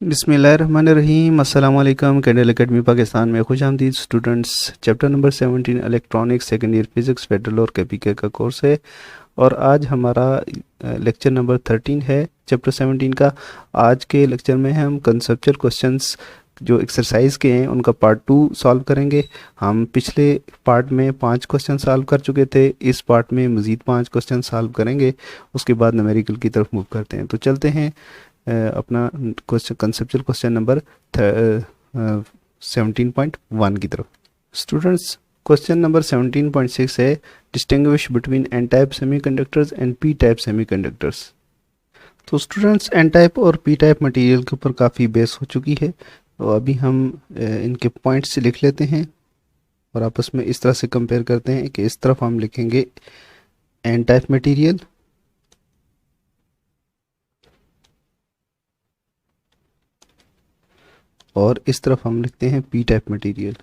बिस्मिल्लाहिर्रहमानिर्रहीम। अस्सलाम वालेकुम। कैंडल एकेडमी पाकिस्तान में खुश आमदीद students. Chapter number 17 electronics second year physics federal और केपीके का कोर्स है और आज हमारा लेक्चर नंबर 13 है चैप्टर 17 का। आज के लेक्चर में हम कंसेप्चुअल क्वेश्चंस जो एक्सरसाइज के हैं उनका पार्ट 2 सॉल्व करेंगे। हम पिछले पार्ट में 5 क्वेश्चन सॉल्व कर चुके थे, इस पार्ट में मज़ीद 5 क्वेश्चन सॉल्व करेंगे, उसके बाद न्यूमेरिकल की तरफ मूव करते हैं। तो चलते हैं अपना क्वेश्चन कंसेप्चुअल क्वेश्चन नंबर 17.1 की तरफ। स्टूडेंट्स, क्वेश्चन नंबर 17.6 है distinguish between N type semiconductors and P type semiconductors. तो स्टूडेंट्स, एन टाइप और पी टाइप मटेरियल के ऊपर काफ़ी बेस हो चुकी है, तो अभी हम इनके पॉइंट्स लिख लेते हैं और आपस में इस तरह से कंपेयर करते हैं कि इस तरफ हम लिखेंगे एन टाइप मटेरियल और इस तरफ हम लिखते हैं पी टाइप मटेरियल।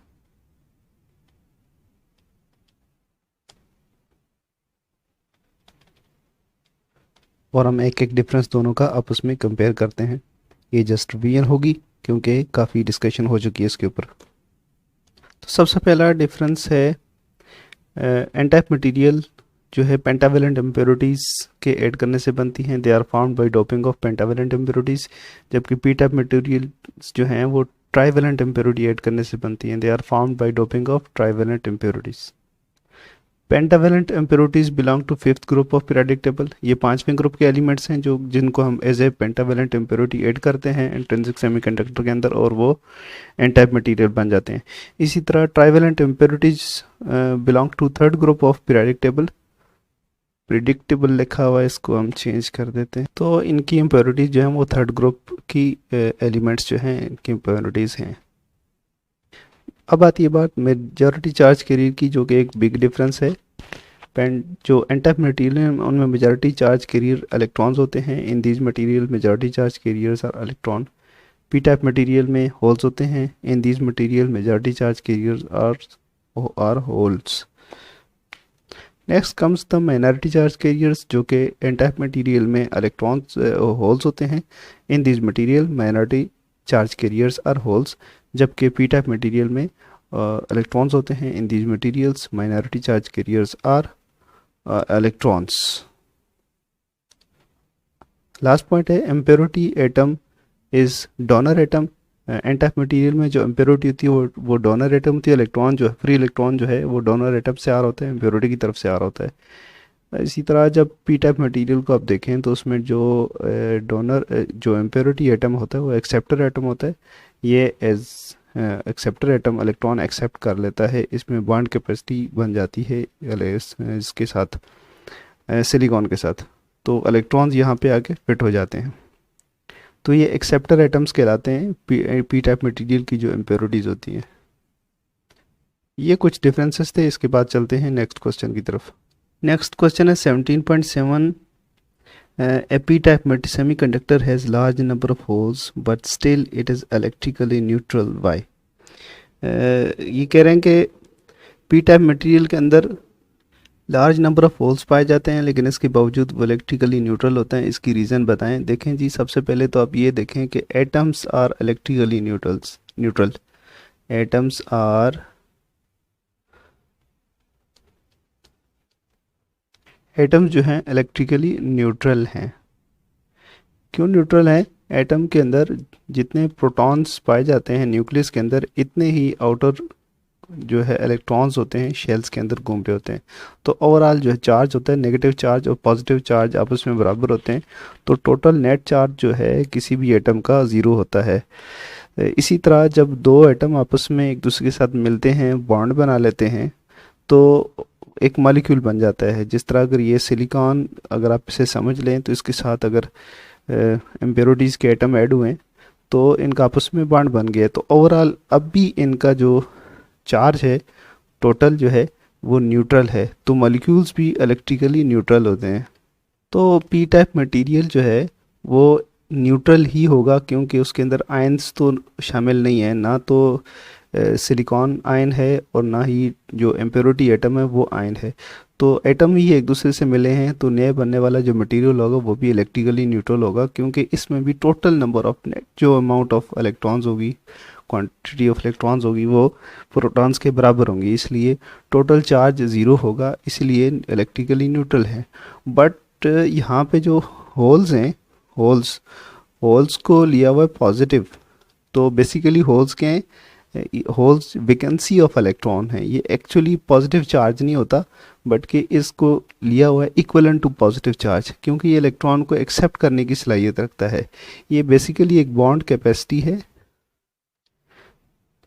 और हम एक एक डिफरेंस दोनों का आपस में कंपेयर करते हैं। ये जस्ट रिवीजन होगी क्योंकि काफ़ी डिस्कशन हो चुकी है इसके ऊपर। तो सबसे पहला डिफरेंस है एन टाइप मटेरियल जो है पेंटावेलेंट इम्प्योरिटीज़ के ऐड करने से बनती हैं। They are found by doping of pentavalent impurities, जबकि पी टाइप मटेरियल जो हैं वो ट्राइवेलेंट इम्प्योरिटी ऐड करने से बनती हैं। They are found by doping of trivalent impurities. Pentavalent impurities belong to fifth group of periodic table. ये 5वें ग्रुप के एलिमेंट्स हैं जो जिनको हम as a pentavalent impurity add करते हैं इंट्रिंसिक सेमीकंडक्टर के अंदर और वो एन टाइप मटेरियल बन जाते हैं। इसी तरह trivalent impurities belong to third group of periodic table. Predictable लिखा हुआ है, इसको हम चेंज कर देते हैं। तो इनकी इम्प्योरिटीज़ जो हैं वो थर्ड ग्रुप की एलिमेंट्स जो हैं इनकी इम्प्योरिटीज़ हैं। अब आती है बात मेजॉरिटी चार्ज कैरियर की, जो कि एक बिग डिफरेंस है। जो एन टाइप मटेरियल हैं उनमें मेजॉरिटी चार्ज कैरियर इलेक्ट्रॉन्स होते हैं। In these material majority charge carriers are electron. P type material में होल्स होते हैं। In these material majority charge carriers are holes. Next comes the minority charge carriers, जो कि N type material में electrons holes होते हैं। In these material minority charge carriers are holes, जबकि P type material में electrons होते हैं। In these materials minority charge carriers are electrons. Last point है impurity atom is donor atom. N type material में जो impurity होती है वो डोनर एटम होती है। इलेक्ट्रॉन जो है, फ्री इलेक्ट्रॉन जो है वो डोनर एटम से आ रहा होता है, इम्प्योरिटी की तरफ से आ रहा होता है। इसी तरह जब पी टाइप मटेरियल को आप देखें तो उसमें जो जो इम्प्योरिटी एटम होता है वो एक्सेप्टर एटम होता है। ये as acceptor atom electron accept कर लेता है, इसमें बॉन्ड कैपेसिटी बन जाती है इसके साथ सिलिकॉन के साथ, तो इलेक्ट्रॉन्स यहाँ पे आके फिट हो जाते हैं। तो ये एक्सेप्टर एटम्स कहलाते हैं पी टाइप मटेरियल की जो इम्प्योरिटीज़ होती हैं। ये कुछ डिफरेंसेस थे। इसके बाद चलते हैं नेक्स्ट क्वेश्चन की तरफ। नेक्स्ट क्वेश्चन है 17.7। A p-type semiconductor has large number of holes but still it is electrically neutral. Why? ये कह रहे हैं कि पी टाइप मटेरियल के अंदर लार्ज नंबर ऑफ होल्स पाए जाते हैं लेकिन इसके बावजूद वो इलेक्ट्रिकली न्यूट्रल होते हैं। इसकी रीज़न बताएं। देखें जी, सबसे पहले तो आप ये देखें कि atoms are electrically neutral. Atoms are atoms जो हैं इलेक्ट्रिकली न्यूट्रल हैं। क्यों न्यूट्रल हैं? एटम के अंदर जितने प्रोटॉन्स पाए जाते हैं न्यूक्लियस के अंदर, इतने ही आउटर जो है इलेक्ट्रॉन्स होते हैं शेल्स के अंदर घूम रहे होते हैं। तो ओवरऑल जो है चार्ज होता है, नेगेटिव चार्ज और पॉजिटिव चार्ज आपस में बराबर होते हैं, तो टोटल नेट चार्ज जो है किसी भी एटम का 0 होता है। इसी तरह जब दो एटम आपस में एक दूसरे के साथ मिलते हैं, बॉन्ड बना लेते हैं, तो एक मॉलिक्यूल बन जाता है। जिस तरह अगर ये सिलिकॉन अगर आप इसे समझ लें तो इसके साथ अगर इम्प्योरिटीज़ के एटम ऐड हुए तो इनका आपस में बॉन्ड बन गया, तो ओवरऑल अब भी इनका जो चार्ज है टोटल जो है वो न्यूट्रल है। तो मॉलिक्यूल्स भी इलेक्ट्रिकली न्यूट्रल होते हैं। तो पी टाइप मटेरियल जो है वो न्यूट्रल ही होगा क्योंकि उसके अंदर आयंस तो शामिल नहीं है, ना तो सिलिकॉन आयन है और ना ही जो इम्प्योरिटी एटम है वो आयन है। तो एटम ही एक दूसरे से मिले हैं, तो नए बनने वाला जो मटेरियल होगा वो भी इलेक्ट्रिकली न्यूट्रल होगा, क्योंकि इसमें भी टोटल नंबर ऑफ नेट जो अमाउंट ऑफ इलेक्ट्रॉन्स होगी, क्वांटिटी ऑफ इलेक्ट्रॉन्स होगी, वो प्रोटॉन्स के बराबर होंगी, इसलिए टोटल चार्ज ज़ीरो होगा, इसलिए इलेक्ट्रिकली न्यूट्रल है। बट यहाँ पे जो होल्स हैं, होल्स होल्स को लिया हुआ है पॉजिटिव, तो बेसिकली होल्स के हैं, होल्स वैकेंसी ऑफ इलेक्ट्रॉन है, ये एक्चुअली पॉजिटिव चार्ज नहीं होता, बट कि इसको लिया हुआ है इक्वलेंट टू पॉजिटिव चार्ज, क्योंकि ये इलेक्ट्रॉन को एक्सेप्ट करने की सलाहियत रखता है। ये बेसिकली एक बॉन्ड कैपेसिटी है।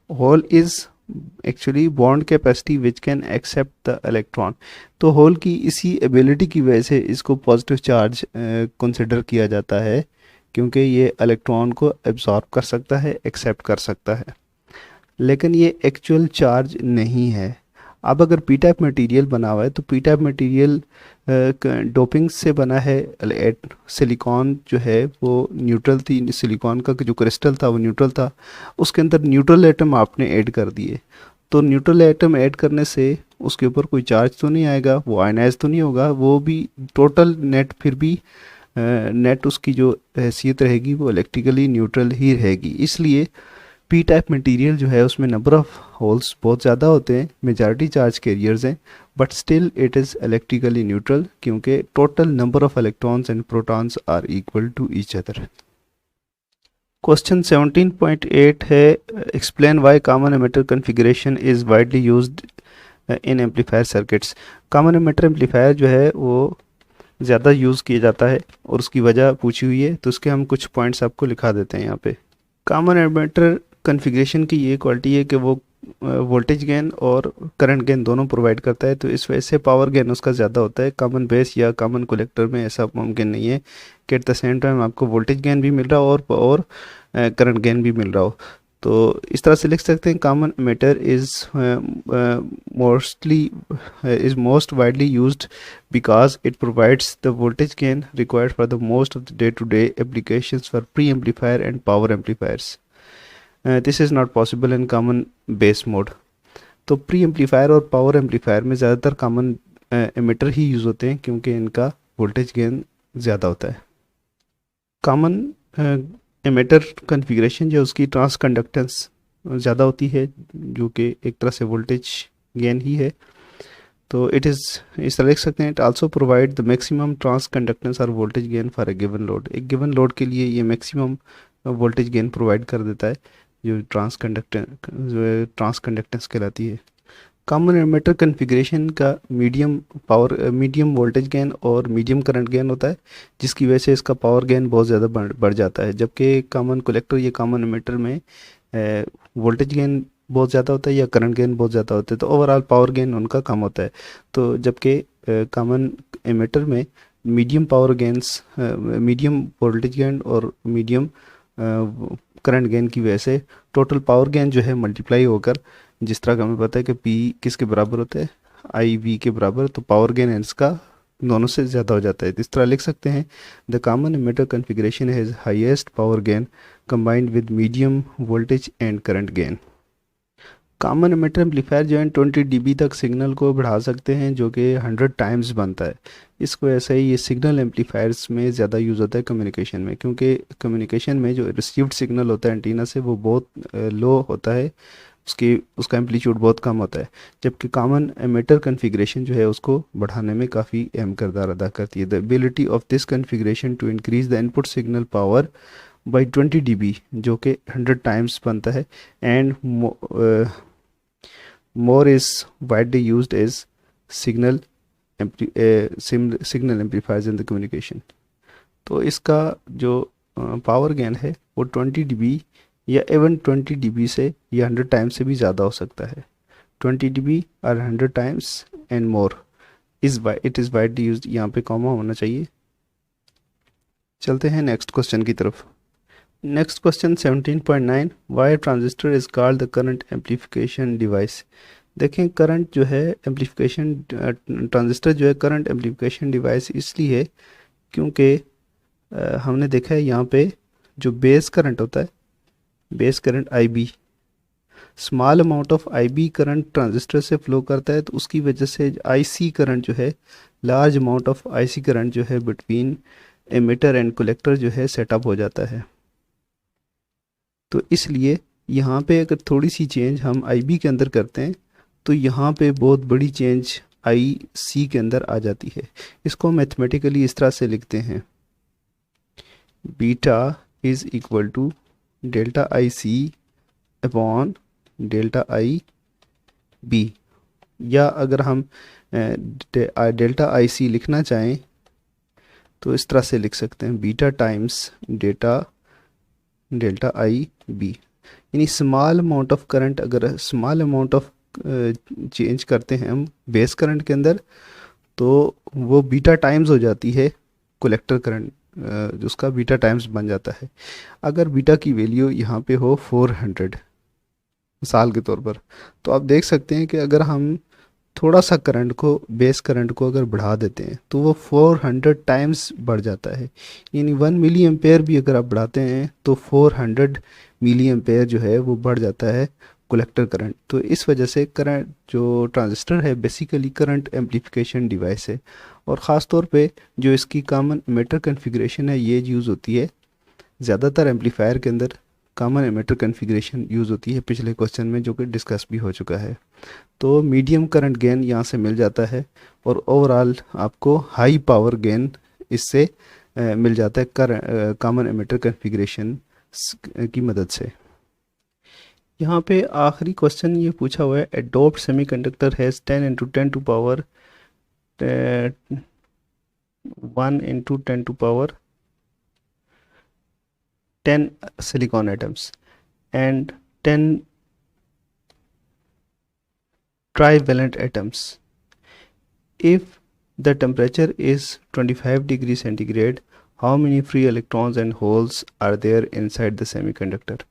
Hole is actually bond capacity which can accept the electron. तो होल की इसी एबिलिटी की वजह से इसको पॉजिटिव चार्ज कंसिडर किया जाता है, क्योंकि ये इलेक्ट्रॉन को एब्जॉर्ब कर सकता है, एक्सेप्ट कर सकता है, लेकिन ये एक्चुअल चार्ज नहीं है। अब अगर पी टाइप मटेरियल बना हुआ है, तो पी टाइप मटेरियल डोपिंग से बना है। सिलिकॉन जो है वो न्यूट्रल थी, सिलिकॉन का जो क्रिस्टल था वो न्यूट्रल था, उसके अंदर न्यूट्रल एटम आपने ऐड कर दिए, तो न्यूट्रल एटम ऐड करने से उसके ऊपर कोई चार्ज तो नहीं आएगा, वो आयनाइज तो नहीं होगा, वो भी टोटल नेट फिर भी नेट उसकी जो हैसियत रहेगी वो इलेक्ट्रिकली न्यूट्रल ही रहेगी। इसलिए पी टाइप मटेरियल जो है उसमें नंबर ऑफ होल्स बहुत ज़्यादा होते हैं, मेजॉरिटी चार्ज कैरियर्स हैं, but still it is electrically neutral, क्योंकि total number of electrons and protons are equal to each other. Question 17.8 है, explain why common emitter configuration is widely used in amplifier circuits. Common emitter amplifier जो है वो ज़्यादा use किया जाता है और उसकी वजह पूछी हुई है, तो उसके हम कुछ पॉइंट्स आपको लिखा देते हैं यहाँ पे। कॉमन एमिटर कॉन्फ़िगरेशन की ये क्वालिटी है कि वो वोल्टेज गेन और करंट गेन दोनों प्रोवाइड करता है, तो इस वजह से पावर गेन उसका ज़्यादा होता है। कॉमन बेस या कॉमन कलेक्टर में ऐसा मुमकिन नहीं है कि एट द सेम टाइम आपको वोल्टेज गेन भी मिल रहा हो और करंट गेन भी मिल रहा हो। तो इस तरह से लिख सकते हैं, common emitter is most widely used because it provides the voltage gain required for the most of the day-to-day applications for pre-amplifier and power amplifiers. This is not possible in common base mode. तो pre amplifier और power amplifier में ज़्यादातर common emitter ही use होते हैं, क्योंकि इनका voltage gain ज़्यादा होता है। कॉमन एमिटर कॉन्फ़िगरेशन जो उसकी ट्रांस कंडक्टेंस ज़्यादा होती है, जो कि एक तरह से वोल्टेज गेन ही है। तो इट इज़ इस तरह लिख सकते हैं, it also provide the maximum transconductance और voltage gain for a given load. एक गिवन लोड के लिए ये मैक्सिमम वोल्टेज गेन प्रोवाइड कर देता है, जो ट्रांस कंडक्टेंस कहलाती है। कॉमन एमिटर कॉन्फ़िगरेशन का मीडियम वोल्टेज गेन और मीडियम करंट गेन होता है, जिसकी वजह से इसका पावर गेन बहुत ज़्यादा बढ़ जाता है, जबकि कॉमन कलेक्टर या कॉमन एमिटर में वोल्टेज गेन बहुत ज़्यादा होता है या करंट गेन बहुत ज़्यादा होता है, तो ओवरऑल पावर गेन उनका कम होता है। तो जबकि कॉमन एमिटर में medium power gains, medium voltage gain और मीडियम करंट गेन की वजह से टोटल पावर गेन जो है मल्टीप्लाई होकर, जिस तरह का हमें पता है कि पी किसके बराबर होता है, आई वी के बराबर, तो पावर गेन इसका दोनों से ज़्यादा हो जाता है। इस तरह लिख सकते हैं, the common emitter configuration has highest power gain combined with medium voltage and current gain. Common emitter amplifier जो है 20 dB तक सिग्नल को बढ़ा सकते हैं, जो कि 100 टाइम्स बनता है। इसको ऐसे ही ये सिग्नल एम्पलीफायर्स में ज़्यादा यूज़ होता है कम्युनिकेशन में, क्योंकि कम्युनिकेशन में जो रिसीव्ड सिग्नल होता है एंटीना से वो बहुत लो होता है, उसका एम्पलीट्यूड बहुत कम होता है, जबकि कॉमन एमिटर कॉन्फ़िगरेशन जो है उसको बढ़ाने में काफ़ी अहम किरदार अदा करती है। The ability of this configuration to increase the input signal power by 20 dB, जो कि 100 टाइम्स बनता है, and more is widely used as signal amplifiers in the communication। तो इसका जो पावर गेन है वो 20 dB या इवन 20 dB से या 100 टाइम्स से भी ज़्यादा हो सकता है। 20 dB और 100 times and more it is widely used. यहाँ पे कॉमा होना चाहिए। चलते हैं नेक्स्ट क्वेश्चन की तरफ। Next question 17.9, why transistor is called the current amplification device. देखें, करंट जो है एम्पलीफिकेशन, ट्रांजिस्टर जो है करंट एम्पलीफिकेशन डिवाइस इसलिए है क्योंकि हमने देखा है यहाँ पे जो बेस करंट होता है, base current IB, small amount of IB current transistor से फ्लो करता है, तो उसकी वजह से आईसी करंट जो है, large amount of IC current जो है बिटवीन एमिटर एंड कलेक्टर जो है सेटअप हो जाता है। तो इसलिए यहाँ पे अगर थोड़ी सी चेंज हम आईबी के अंदर करते हैं तो यहाँ पे बहुत बड़ी चेंज आई सी के अंदर आ जाती है। इसको मैथमेटिकली इस तरह से लिखते हैं, beta is equal to delta I C upon delta I B, या अगर हम डेल्टा आई सी लिखना चाहें तो इस तरह से लिख सकते हैं, beta times delta I B. यानी स्मॉल अमाउंट ऑफ करंट, अगर स्मॉल अमाउंट ऑफ चेंज करते हैं हम बेस करंट के अंदर, तो वो बीटा टाइम्स हो जाती है कलेक्टर करंट, उसका बीटा टाइम्स बन जाता है। अगर बीटा की वैल्यू यहाँ पे हो 400 मिसाल के तौर पर, तो आप देख सकते हैं कि अगर हम थोड़ा सा करंट को, बेस करंट को अगर बढ़ा देते हैं तो वो 400 टाइम्स बढ़ जाता है। यानी 1 मिली एम्पेयर भी अगर आप बढ़ाते हैं तो 400 मिली एम्पेयर जो है वो बढ़ जाता है कलेक्टर करंट। तो इस वजह से करंट, जो ट्रांजिस्टर है बेसिकली करंट एम्पलीफिकेशन डिवाइस है, और ख़ास तौर पे जो इसकी कॉमन एमिटर कॉन्फ़िगरेशन है ये यूज़ होती है ज़्यादातर एम्पलीफायर के अंदर। कॉमन एमिटर कॉन्फ़िगरेशन यूज़ होती है पिछले क्वेश्चन में, जो कि डिस्कस भी हो चुका है। तो मीडियम करंट गेन यहाँ से मिल जाता है, और ओवरऑल आपको हाई पावर गेन इससे मिल जाता है कॉमन एमिटर कॉन्फ़िगरेशन की मदद से। यहाँ पे आखिरी क्वेश्चन ये पूछा हुआ है, a doped semiconductor has 10 into 10 to power 1 into 10 to power 10 silicon atoms and 10 trivalent atoms. If the temperature is 25 degrees centigrade, how many free electrons and holes are there inside the semiconductor?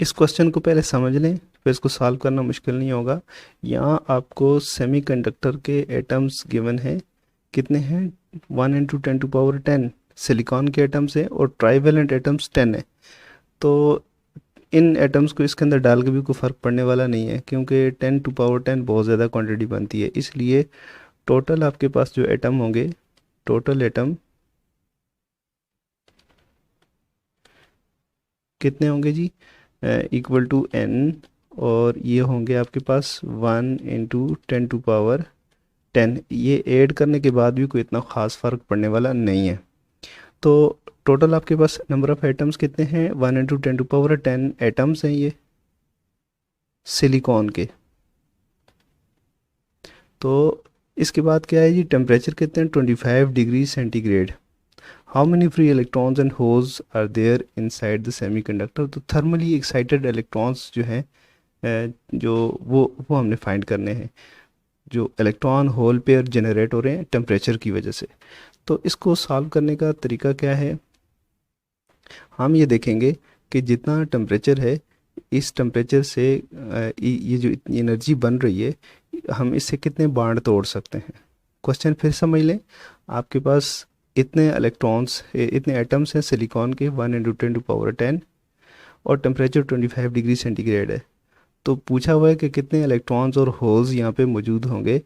इस question को पहले समझ लें, फिर इसको solve करना मुश्किल नहीं होगा। यहाँ आपको सेमीकंडक्टर के एटम्स गिवन हैं, कितने हैं, 1 इंटू 10 टू पावर 10 सिलिकॉन के एटम्स है, और ट्राइवेलेंट एटम्स 10 है। तो इन एटम्स को इसके अंदर डाल के भी कोई फ़र्क पड़ने वाला नहीं है, क्योंकि 10 टू पावर 10 बहुत ज़्यादा क्वांटिटी बनती है। इसलिए टोटल आपके पास जो एटम होंगे, टोटल एटम कितने होंगे जी, इक्वल टू n, और ये होंगे आपके पास 1 इंटू 10 टू पावर 10। ये ऐड करने के बाद भी कोई इतना ख़ास फ़र्क पड़ने वाला नहीं है। तो टोटल आपके पास नंबर ऑफ़ एटम्स कितने हैं, 1 इंटू 10 टू पावर 10 एटम्स हैं ये सिलिकॉन के। तो इसके बाद क्या है जी, टेम्परेचर कितने हैं, 25 degree centigrade. How many free electrons and holes are there inside the semiconductor. तो थर्मली एक्साइटेड इलेक्ट्रॉन्स जो हैं, जो वो हमने फाइंड करने हैं, जो इलेक्ट्रॉन होल पेयर जनरेट हो रहे हैं टेम्परेचर की वजह से। तो इसको सॉल्व करने का तरीका क्या है, हम ये देखेंगे कि जितना टेम्परेचर है, इस टेम्परेचर से ये जो इतनी एनर्जी बन रही है, हम इससे कितने बांड तोड़ सकते हैं। क्वेश्चन फिर समझ लें, आपके पास इतने इलेक्ट्रॉन्स, इतने एटम्स हैं सिलिकॉन के, 1 इंटू 10 टू पावर 10, और टेम्परेचर 25 डिग्री सेंटीग्रेड है। तो पूछा हुआ है कि कितने इलेक्ट्रॉन्स और होल्स यहाँ पे मौजूद होंगे।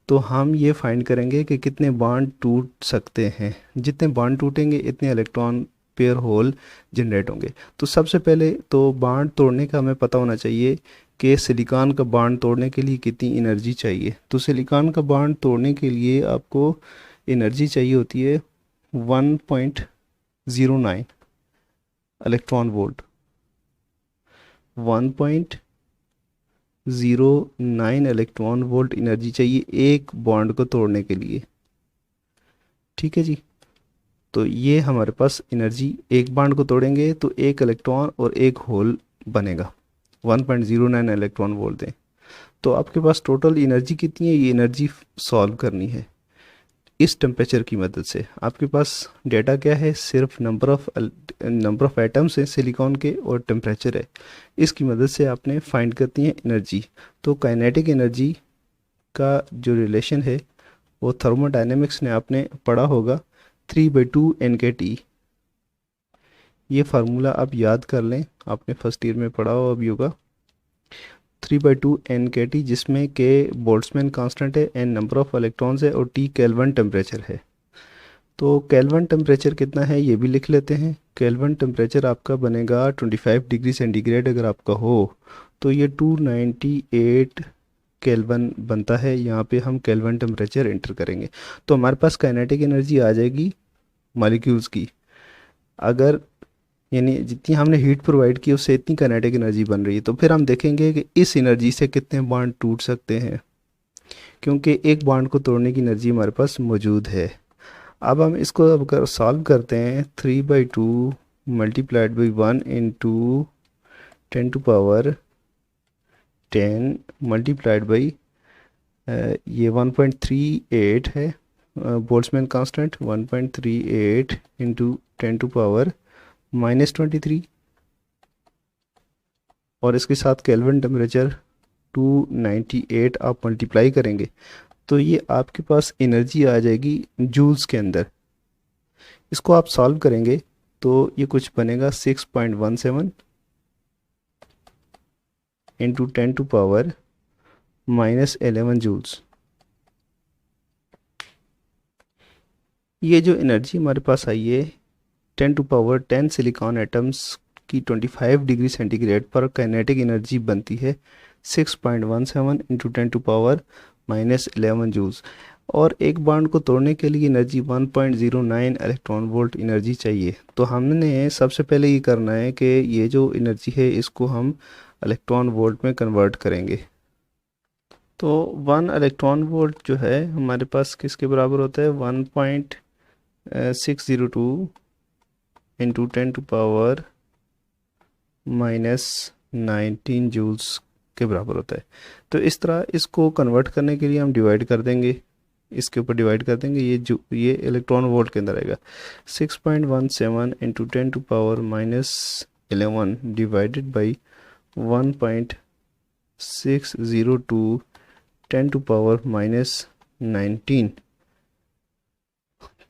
तो हम ये फाइंड करेंगे कि कितने बांड टूट सकते हैं। जितने बांड टूटेंगे इतने इलेक्ट्रॉन पेयर होल जनरेट होंगे। तो सबसे पहले तो बांड तोड़ने का हमें पता होना चाहिए कि सिलिकॉन का बांड तोड़ने के लिए कितनी एनर्जी चाहिए। तो सिलिकॉन का बांड तोड़ने के लिए आपको एनर्जी चाहिए होती है 1.09 electron volt. 1.09 electron volt energy चाहिए एक बॉन्ड को तोड़ने के लिए। ठीक है जी, तो ये हमारे पास एनर्जी, एक बॉन्ड को तोड़ेंगे तो एक इलेक्ट्रॉन और एक होल बनेगा, 1.09 इलेक्ट्रॉन वोल्ट दें। तो आपके पास टोटल एनर्जी कितनी है, ये एनर्जी सॉल्व करनी है इस टेम्परेचर की मदद से। आपके पास डेटा क्या है, सिर्फ नंबर ऑफ एटम्स हैं सिलिकॉन के और टेम्परेचर है। इसकी मदद से आपने फाइंड करती है एनर्जी। तो काइनेटिक एनर्जी का जो रिलेशन है वो थर्मोडायनेमिक्स ने आपने पढ़ा होगा, 3/2 NKT। ये फार्मूला आप याद कर लें, आपने फर्स्ट ईयर में पढ़ा हो अभी होगा। 3/2 एन के टी, जिसमें के बोल्ट्जमैन कांस्टेंट है, एन नंबर ऑफ इलेक्ट्रॉन्स है और टी केल्विन टेम्परेचर है। तो केल्विन टेम्परेचर कितना है ये भी लिख लेते हैं। केल्विन टेम्परेचर आपका बनेगा 25 डिग्री सेंटीग्रेड अगर आपका हो तो ये 298 केल्विन बनता है। यहाँ पे हम केल्विन टेम्परेचर एंटर करेंगे तो हमारे पास काइनेटिक एनर्जी आ जाएगी मॉलिक्यूल्स की। अगर यानी जितनी हमने हीट प्रोवाइड की उससे इतनी काइनेटिक एनर्जी बन रही है, तो फिर हम देखेंगे कि इस एनर्जी से कितने बॉन्ड टूट सकते हैं, क्योंकि एक बॉन्ड को तोड़ने की एनर्जी हमारे पास मौजूद है। अब हम इसको अब कर सॉल्व करते हैं। 3/2 multiplied by 1 into 10 multiplied by ये 1.38 है बोल्ट्जमैन कांस्टेंट, 1.38 इंटू 10⁻⁻23 और इसके साथ केल्विन टेम्परेचर 298 आप मल्टीप्लाई करेंगे तो ये आपके पास एनर्जी आ जाएगी जूल्स के अंदर। इसको आप सॉल्व करेंगे तो ये कुछ बनेगा 6.17 इंटू 10⁻11 जूल्स। ये जो एनर्जी हमारे पास आई है 10⁻10 सिलिकॉन एटम्स की 25 डिग्री सेंटीग्रेड पर काइनेटिक एनर्जी बनती है 6.17 इंटू 10⁻11 जूल्स। और एक बॉन्ड को तोड़ने के लिए एनर्जी 1.09 इलेक्ट्रॉन वोल्ट एनर्जी चाहिए। तो हमने सबसे पहले ये करना है कि ये जो एनर्जी है इसको हम इलेक्ट्रॉन वोल्ट में कन्वर्ट करेंगे। तो 1 इलेक्ट्रॉन वोल्ट जो है हमारे पास किसके बराबर होता है 1.602 इंटू 10⁻19 जूल्स के बराबर होता है। तो इस तरह इसको कन्वर्ट करने के लिए हम डिवाइड कर देंगे, इसके ऊपर डिवाइड कर देंगे। ये इलेक्ट्रॉन वोल्ट के अंदर आएगा 6.17 इंटू 10⁻11 डिवाइडेड बाई 1.602 10⁻19।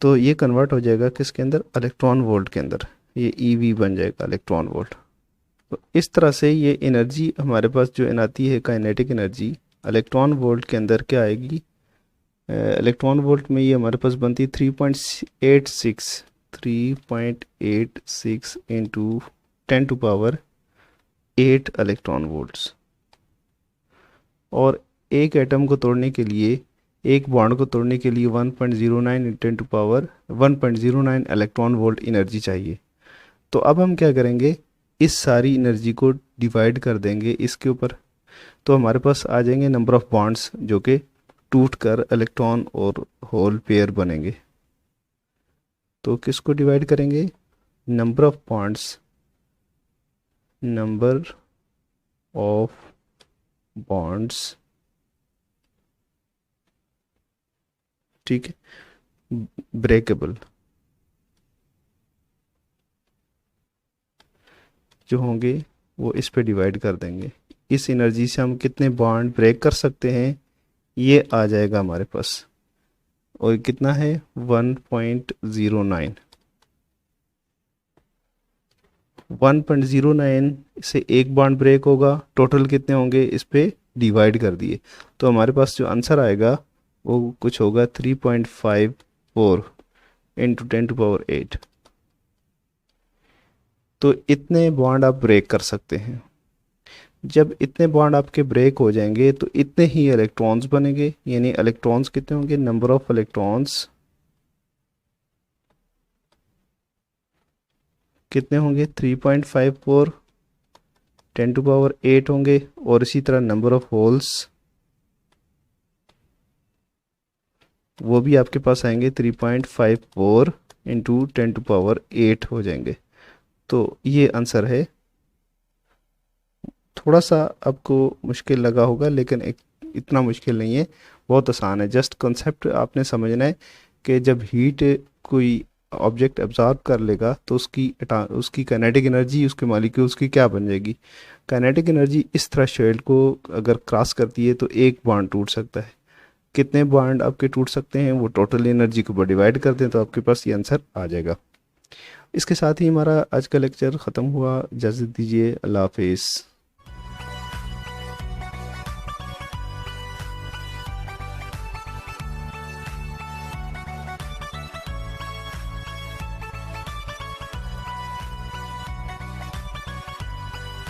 तो ये कन्वर्ट हो जाएगा किसके अंदर इलेक्ट्रॉन वोल्ट के अंदर, ये ईवी बन जाएगा इलेक्ट्रॉन वोल्ट। तो इस तरह से ये एनर्जी हमारे पास जो आती है काइनेटिक एनर्जी इलेक्ट्रॉन वोल्ट के अंदर क्या आएगी। इलेक्ट्रॉन वोल्ट में ये हमारे पास बनती 3.86 इंटू 10⁻8 इलेक्ट्रॉन वोल्ट्स। और एक एटम को तोड़ने के लिए, एक बॉन्ड को तोड़ने के लिए 1.09 इलेक्ट्रॉन वोल्ट एनर्जी चाहिए। तो अब हम क्या करेंगे, इस सारी एनर्जी को डिवाइड कर देंगे इसके ऊपर। तो हमारे पास आ जाएंगे नंबर ऑफ बॉन्ड्स जो कि टूट कर इलेक्ट्रॉन और होल पेयर बनेंगे। तो किसको डिवाइड करेंगे, number of bonds, number of bonds, ठीक है, ब्रेकेबल जो होंगे वो इस पे डिवाइड कर देंगे। इस एनर्जी से हम कितने बॉन्ड ब्रेक कर सकते हैं ये आ जाएगा हमारे पास। और कितना है 1.09। 1.09 से एक बॉन्ड ब्रेक होगा, टोटल कितने होंगे इस पे डिवाइड कर दिए। तो हमारे पास जो आंसर आएगा वो कुछ होगा 3.54 इंटू 10⁻8। तो इतने बॉन्ड आप ब्रेक कर सकते हैं। जब इतने बॉन्ड आपके ब्रेक हो जाएंगे तो इतने ही इलेक्ट्रॉन्स बनेंगे। यानी इलेक्ट्रॉन्स कितने होंगे, नंबर ऑफ इलेक्ट्रॉन्स कितने होंगे 3.54 10⁻8 होंगे। और इसी तरह नंबर ऑफ होल्स वो भी आपके पास आएंगे 3.54 इंटू 10⁻8 हो जाएंगे। तो ये आंसर है। थोड़ा सा आपको मुश्किल लगा होगा लेकिन इतना मुश्किल नहीं है, बहुत आसान है। जस्ट कॉन्सेप्ट आपने समझना है कि जब हीट कोई ऑब्जेक्ट एब्जॉर्ब कर लेगा तो उसकी काइनेटिक एनर्जी उसके मॉलिक्यूल्स की क्या बन जाएगी। काइनेटिक एनर्जी इस थ्रेशोल्ड को अगर क्रॉस करती है तो एक बॉन्ड टूट सकता है। कितने बॉन्ड आपके टूट सकते हैं वो टोटल एनर्जी को डिवाइड कर दें तो आपके पास ये आंसर आ जाएगा। इसके साथ ही हमारा आज का लेक्चर ख़त्म हुआ। इजाज़त दीजिए, अल्लाह हाफिज़।